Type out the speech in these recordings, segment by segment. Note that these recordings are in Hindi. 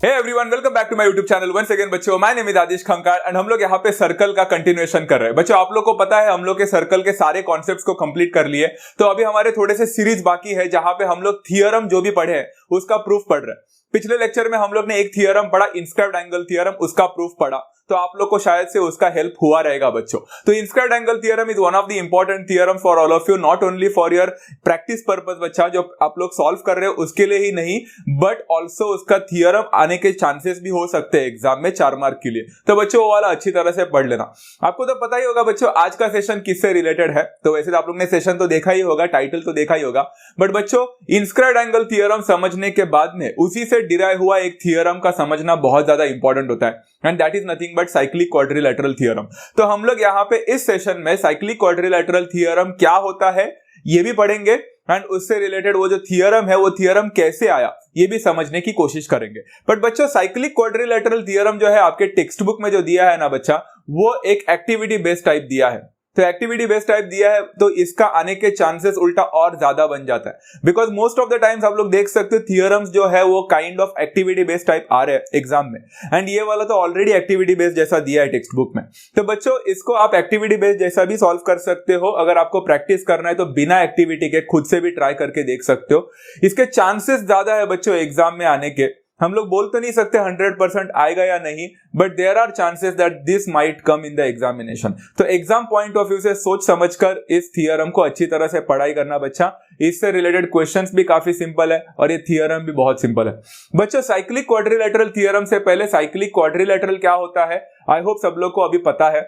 Hey everyone, welcome back to my YouTube channel once again बच्चों। My name is Adish Khankar and हम लोग यहाँ पे सर्कल का कंटिन्यूएशन कर रहे हैं। बच्चों, आप लोग को पता है हम लोग के सर्कल के सारे कॉन्सेप्ट्स को कंप्लीट कर लिए, तो अभी हमारे थोड़े से सीरीज बाकी है जहां पे हम लोग थियरम जो भी पढ़े हैं उसका प्रूफ पढ़ रहे हैं। पिछले लेक्चर में हम लोग ने एक थियरम पढ़ा, इंस्क्राइब्ड एंगल थियरम, उसका प्रूफ पढ़ा, तो आप लोग को शायद से उसका हेल्प हुआ रहेगा बच्चों। तो inscribed angle theorem is one of the important theorem for all of you, not only for your practice purpose बच्चा, जो आप लोग सॉल्व कर रहे हो उसके लिए ही नहीं, बट ऑल्सो उसका थियरम आने के चांसेस भी हो सकते हैं एग्जाम में 4 मार्क के लिए। तो बच्चों वो वाला अच्छी तरह से पढ़ लेना। आपको तो पता ही होगा बच्चों आज का सेशन किससे रिलेटेड है, तो वैसे तो आप लोग ने सेशन तो देखा ही होगा, टाइटल तो देखा ही होगा, बट बच्चों इंस्क्राइब्ड एंगल थियरम समझने के बाद में उसी से डिराइव हुआ एक थियरम का समझना बहुत ज्यादा इंपॉर्टेंट होता है, and that is nothing but cyclic quadrilateral theorem. तो हम लोग यहाँ पे इस सेशन में साइक्लिक क्वाड्रिलेटरल थियरम क्या होता है ये भी पढ़ेंगे, एंड उससे रिलेटेड वो जो थियरम है वो थियरम कैसे आया ये भी समझने की कोशिश करेंगे। बट बच्चों साइक्लिक क्वाड्रिलेटरल थियरम जो है आपके टेक्स्ट बुक में जो दिया है ना बच्चा, वो एक एक्टिविटी बेस्ड टाइप दिया है। तो एक्टिविटी बेस्ड टाइप दिया है तो इसका आने के चांसेस उल्टा और ज्यादा बन जाता है, because most of the times आप लोग देख सकते हो थियरम्स जो है वो kind of activity based type आ रहे हैं एग्जाम में, एंड ये वाला तो ऑलरेडी एक्टिविटी बेस्ड जैसा दिया है टेक्स्ट बुक में। तो बच्चों इसको आप एक्टिविटी बेस्ड जैसा भी सॉल्व कर सकते हो, अगर आपको प्रैक्टिस करना है तो बिना एक्टिविटी के खुद से भी ट्राई करके देख सकते हो। इसके चांसेस ज्यादा है बच्चों एग्जाम में आने के। हम लोग बोल तो नहीं सकते 100% आएगा या नहीं, but there are chances that this might come in the examination. तो एग्जाम पॉइंट ऑफ व्यू से सोच समझकर इस थियरम को अच्छी तरह से पढ़ाई करना बच्चा। इससे रिलेटेड क्वेश्चंस भी काफी सिंपल है और ये थियरम भी बहुत सिंपल है बच्चों। साइक्लिक क्वाड्रिलेटरल थियरम से पहले साइक्लिक क्वाड्रिलेटरल क्या होता है आई होप सब लोग को अभी पता है।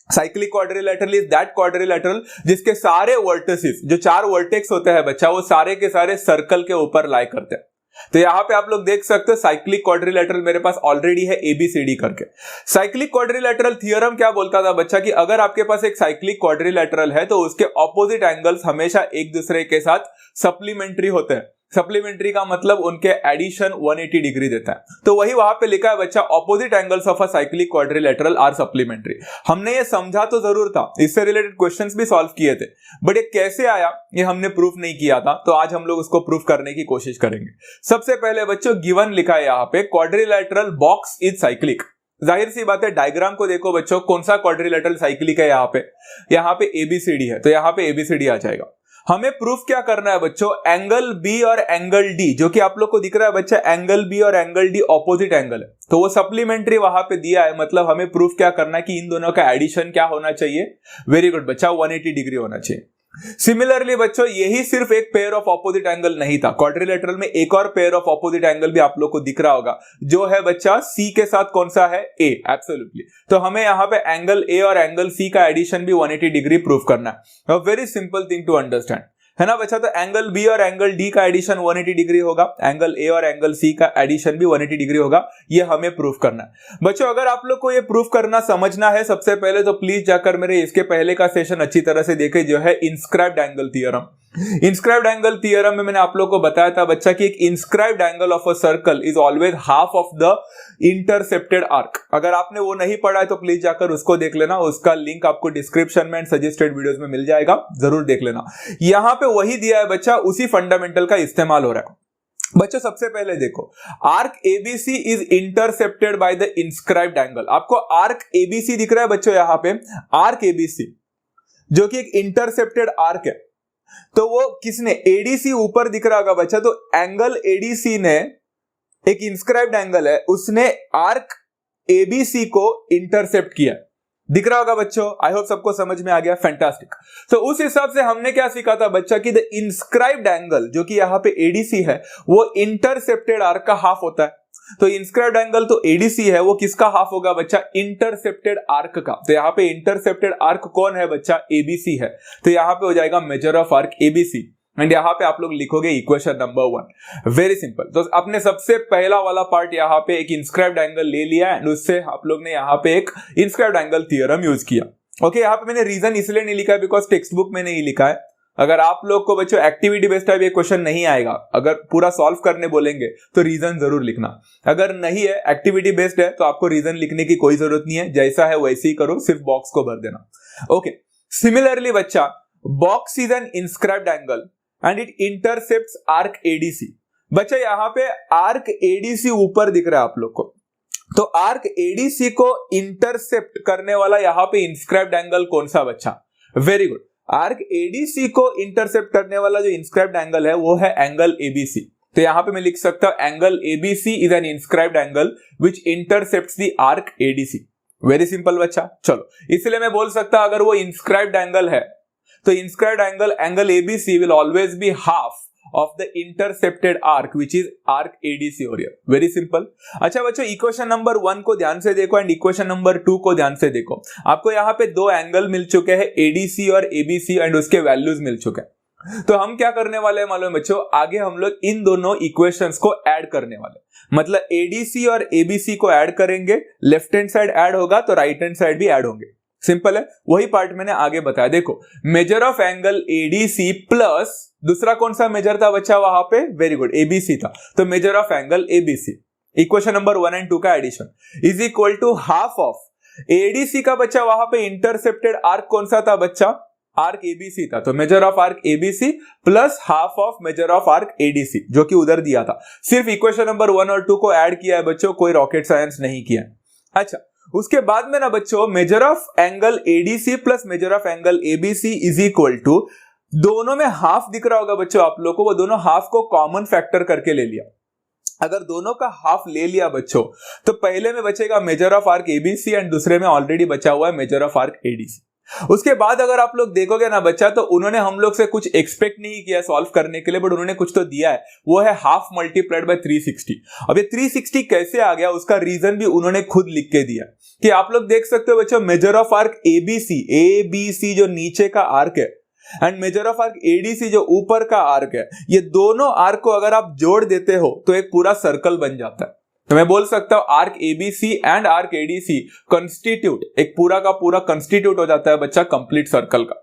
Cyclic quadrilateral is that quadrilateral जिसके सारे वर्टिसेस, जो 4 वर्टेक्स होते हैं बच्चा, वो सारे के सारे सर्कल के ऊपर लाई करते हैं। तो यहां पे आप लोग देख सकते हो साइक्लिक क्वाड्रिलेटरल मेरे पास ऑलरेडी है ABCD करके। साइक्लिक क्वाड्रिलेटरल थियरम क्या बोलता था बच्चा कि अगर आपके पास एक साइक्लिक क्वाड्रिलेटरल है तो उसके ऑपोजिट एंगल्स हमेशा एक दूसरे के साथ सप्लीमेंट्री होते हैं। सप्लीमेंट्री का मतलब उनके एडिशन 180 डिग्री देता है। तो वही वहां पे लिखा है बच्चा, opposite angles of a cyclic quadrilateral are supplementary. हमने ये समझा तो जरूर था, इससे रिलेटेड क्वेश्चंस भी सॉल्व किए थे, बट ये कैसे आया ये हमने प्रूफ नहीं किया था, तो आज हम लोग उसको प्रूफ करने की कोशिश करेंगे। सबसे पहले बच्चों गिवन लिखा है यहाँ पे, क्वाड्रिलेटरल बॉक्स इज साइक्लिक। जाहिर सी बात है, डायग्राम को देखो बच्चों, कौन सा क्वाड्रिलेटरल साइक्लिक है यहाँ पे ABCD है, तो यहाँ पे ABCD आ जाएगा। हमें प्रूफ क्या करना है बच्चों, एंगल बी और एंगल डी, जो कि आप लोग को दिख रहा है बच्चा, एंगल बी और एंगल डी ऑपोजिट एंगल है, तो वो सप्लीमेंट्री वहां पे दिया है। मतलब हमें प्रूफ क्या करना है कि इन दोनों का एडिशन क्या होना चाहिए, वेरी गुड बच्चा, 180 डिग्री होना चाहिए। सिमिलरली बच्चों यही सिर्फ एक पेयर ऑफ ऑपोजिट एंगल नहीं था, क्वाड्रिलेटरल में एक और पेयर ऑफ ऑपोजिट एंगल भी आप लोग को दिख रहा होगा, जो है बच्चा C के साथ कौन सा है, A, एब्सोल्युटली। तो हमें यहाँ पे एंगल A और एंगल C का एडिशन भी 180 डिग्री प्रूफ करना है। Very simple thing to understand, है ना बच्चा। तो एंगल B और एंगल D का एडिशन 180 डिग्री होगा, एंगल A और एंगल C का एडिशन भी 180 डिग्री होगा, ये हमें प्रूफ करना है बच्चों। अगर आप लोग को ये प्रूफ करना समझना है सबसे पहले तो प्लीज जाकर मेरे इसके पहले का सेशन अच्छी तरह से देखें, जो है inscribed angle theorem. Inscribed angle theorem में मैंने आप लोग को बताया था बच्चा कि एक inscribed angle of a circle is always half of the intercepted arc. अगर आपने वो नहीं पढ़ा है तो प्लीज जाकर उसको देख लेना, उसका लिंक आपको डिस्क्रिप्शन में एंड सजेस्टेड वीडियोस में मिल जाएगा, जरूर देख लेना। यहां पे वही दिया है बच्चा, उसी फंडामेंटल का इस्तेमाल हो रहा है बच्चों। सबसे पहले देखो, arc ABC is intercepted by the inscribed angle. आपको आर्क ABC दिख रहा है बच्चों, यहां पे आर्क ABC जो कि एक इंटरसेप्टेड आर्क है, तो वो किसने, ADC ऊपर दिख रहा होगा बच्चा, तो एंगल ADC ने, एक इंस्क्राइब्ड एंगल है, उसने आर्क ABC को इंटरसेप्ट किया, दिख रहा होगा बच्चों। आई होप सबको समझ में आ गया, फैंटास्टिक। तो उस हिसाब से हमने क्या सीखा था बच्चा कि द इंस्क्राइब्ड एंगल जो कि यहाँ पे ADC है वो इंटरसेप्टेड आर्क का हाफ होता है। तो इंस्क्राइब्ड एंगल तो ADC है, वो किसका हाफ होगा बच्चा, इंटरसेप्टेड आर्क का। तो यहाँ पे इंटरसेप्टेड आर्क कौन है बच्चा, ABC है, तो यहाँ पे हो जाएगा measure of arc ABC, and यहाँ पे आप लोग लिखोगे इक्वेशन नंबर 1। Very simple. तो आपने सबसे पहला वाला पार्ट यहाँ पे एक इंस्क्राइब्ड एंगल ले लिया एंड उससे आप लोग ने यहाँ पे एक इंस्क्राइब्ड एंगल थियरम यूज किया। ओके, यहाँ पे मैंने रीजन इसलिए नहीं लिखा है बिकॉज टेक्स्ट बुक में नहीं लिखा है। अगर आप लोग को बच्चों एक्टिविटी बेस्ड टाइप ये क्वेश्चन नहीं आएगा, अगर पूरा सॉल्व करने बोलेंगे तो रीजन जरूर लिखना। अगर नहीं है, एक्टिविटी बेस्ड है, तो आपको रीजन लिखने की कोई जरूरत नहीं है, जैसा है वैसे ही करो, सिर्फ बॉक्स को भर देना। ओके, सिमिलरली बच्चा, box is an inscribed angle and it intercepts arc ADC। बच्चा यहाँ पे आर्क एडीसी ऊपर दिख रहा है आप लोग को, तो आर्क एडीसी को इंटरसेप्ट करने वाला यहाँ पे इंस्क्राइब्ड एंगल कौन सा बच्चा? वेरी गुड, आर्क एडीसी को इंटरसेप्ट करने वाला जो इंस्क्राइब्ड एंगल है वो है एंगल एबीसी। तो यहां पे मैं लिख सकता हूं angle ABC is an inscribed angle which intercepts the arc ADC. Very simple बच्चा। चलो, इसलिए मैं बोल सकता अगर वो इंस्क्राइब्ड एंगल है तो inscribed angle ABC will always be half of the intercepted arc which is arc ADC और वेरी सिंपल। अच्छा बच्चों, इक्वेशन नंबर 1 को ध्यान से देखो एंड इक्वेशन नंबर 2 को ध्यान से देखो। आपको यहाँ पे दो एंगल मिल चुके हैं, एडीसी और एबीसी, एंड उसके वैल्यूज मिल चुके हैं। तो हम क्या करने वाले हैं मालूम है बच्चों? आगे हम लोग इन दोनों इक्वेशंस को ऐड करने वाले, मतलब एडीसी और एबीसी को ऐड करेंगे, लेफ्ट हैंड साइड ऐड होगा तो राइट हैंड साइड भी ऐड होंगे। सिंपल है, वही पार्ट मैंने आगे बताया। देखो, major of angle ADC plus दूसरा कौन सा मेजर था बच्चा वहां पे? वेरी गुड, एबीसी था। तो measure of angle ABC, equation number 1 और 2 का addition is equal to half of ADC का बच्चा वहां पे इंटरसेप्टेड आर्क कौन सा था बच्चा? आर्क एबीसी था। तो measure of arc ABC plus half of measure of arc ADC, जो कि उधर दिया था। सिर्फ इक्वेशन नंबर 1 और 2 को ऐड किया है बच्चों, कोई रॉकेट साइंस नहीं किया। अच्छा, उसके बाद में ना बच्चों measure of angle ADC plus measure of angle ABC is equal to, दोनों में हाफ दिख रहा होगा बच्चों आप लोग को, वो दोनों हाफ को कॉमन फैक्टर करके ले लिया। अगर दोनों का हाफ ले लिया बच्चों तो पहले में बचेगा measure of arc ABC and दूसरे में ऑलरेडी बचा हुआ है मेजर ऑफ आर्क एडीसी। उसके बाद अगर आप लोग देखोगे ना बच्चा, तो उन्होंने हम लोग से कुछ एक्सपेक्ट नहीं किया सॉल्व करने के लिए, बट उन्होंने कुछ तो दिया है, वो है हाफ मल्टीप्लाइड बाय 360। अब ये 360 कैसे आ गया उसका रीजन भी उन्होंने खुद लिख के दिया कि आप लोग देख सकते हो बच्चों, मेजर ऑफ आर्क एबीसी जो नीचे का आर्क है and measure of arc ADC जो ऊपर का आर्क है, ये दोनों आर्क को अगर आप जोड़ देते हो तो एक पूरा सर्कल बन जाता है। तो मैं बोल सकता हूं arc ABC and arc ADC constitute, एक पूरा का पूरा कंस्टिट्यूट हो जाता है बच्चा कंप्लीट सर्कल का।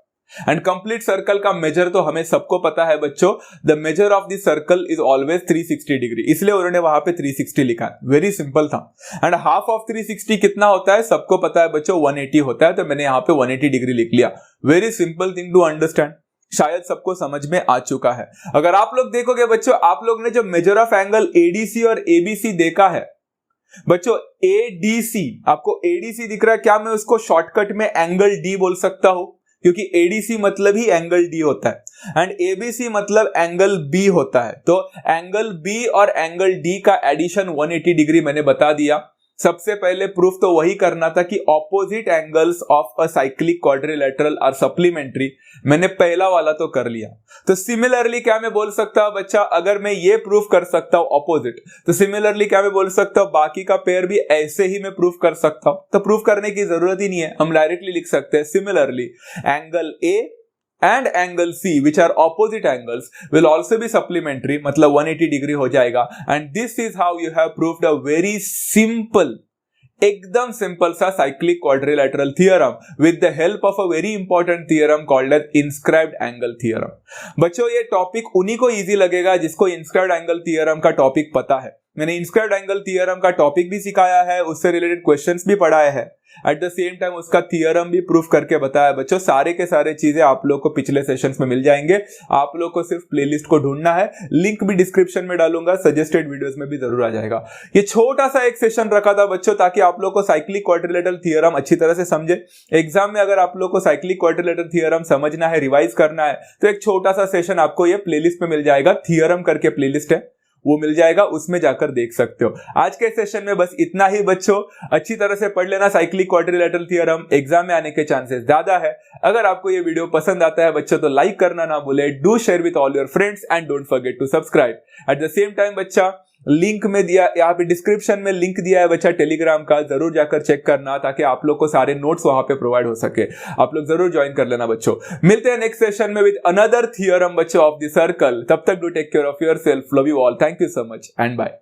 एंड कंप्लीट सर्कल का मेजर तो हमें सबको पता है बच्चों, the measure of the circle is always 360 degree, इसलिए उन्होंने वहां पे 360 लिखा है। वेरी सिंपल था। एंड हाफ ऑफ 360 कितना होता है सबको पता है बच्चों, 180 होता है, तो मैंने यहाँ पे 180 डिग्री लिख लिया। Very simple thing to understand, शायद सबको समझ में आ चुका है। अगर आप लोग देखोगे बच्चों, आप लोग ने जो मेजर ऑफ एंगल एडीसी और एबीसी देखा है बच्चों, एडीसी, आपको एडीसी दिख रहा है, क्या मैं उसको शॉर्टकट में एंगल डी बोल सकता हूं? क्योंकि एडीसी मतलब ही एंगल डी होता है एंड एबीसी मतलब एंगल बी होता है। तो एंगल बी और एंगल डी का एडिशन 180 डिग्री मैंने बता दिया। सबसे पहले प्रूफ तो वही करना था कि opposite angles of a cyclic quadrilateral are supplementary, मैंने पहला वाला तो कर लिया। तो सिमिलरली क्या मैं बोल सकता हूं बच्चा, अगर मैं ये प्रूफ कर सकता हूं ऑपोजिट, तो सिमिलरली क्या मैं बोल सकता हूं बाकी का पेयर भी ऐसे ही मैं प्रूफ कर सकता हूं। तो प्रूफ करने की जरूरत ही नहीं है, हम डायरेक्टली लिख सकते हैं similarly angle A and angle C which are opposite angles will also be supplementary, मतलब 180 डिग्री हो जाएगा। and this is how you have proved a very simple, एकदम सिंपल सा cyclic quadrilateral theorem with the help of a very important theorem called as inscribed angle theorem. बच्चों ये टॉपिक उन्हीं को इजी लगेगा जिसको इंस्क्राइब्ड एंगल थियरम का टॉपिक पता है। मैंने इंस्क्राइब्ड एंगल थियरम का टॉपिक भी सिखाया है, उससे रिलेटेड क्वेश्चंस भी पढ़ाए हैं, एट द सेम टाइम उसका थियरम भी प्रूफ करके बताया। बच्चों सारे के सारे चीजें आप लोग को पिछले सेशंस में मिल जाएंगे, आप लोग को सिर्फ प्लेलिस्ट को ढूंढना है, लिंक भी डिस्क्रिप्शन में डालूंगा, सजेस्टेड वीडियोस में भी जरूर आ जाएगा। ये छोटा सा एक सेशन रखा था बच्चों ताकि आप लोग को साइक्लिक क्वाड्रिलेटरल थियरम अच्छी तरह से समझे। एग्जाम में अगर आप लोग को साइक्लिक क्वाड्रिलेटरल थियरम समझना है, रिवाइज करना है, तो एक छोटा सा सेशन आपको ये प्लेलिस्ट में मिल जाएगा, थियरम करके प्लेलिस्ट है, वो मिल जाएगा, उसमें जाकर देख सकते हो। आज के सेशन में बस इतना ही बच्चों, अच्छी तरह से पढ़ लेना साइक्लिक क्वाड्रिलेटरल थियरम, एग्जाम में आने के चांसेस ज्यादा है। अगर आपको ये वीडियो पसंद आता है बच्चों तो लाइक करना ना भूले, do share with all your friends and don't forget to subscribe. At the same time बच्चा लिंक में दिया, यहाँ पे डिस्क्रिप्शन में लिंक दिया है बच्चा टेलीग्राम का, जरूर जाकर चेक करना ताकि आप लोग को सारे नोट्स वहां पे प्रोवाइड हो सके। आप लोग जरूर ज्वाइन कर लेना बच्चों। मिलते हैं नेक्स्ट सेशन में विद अनदर थियरम बच्चों ऑफ द सर्कल। तब तक do take care of yourself, love you all, thank you so much and bye.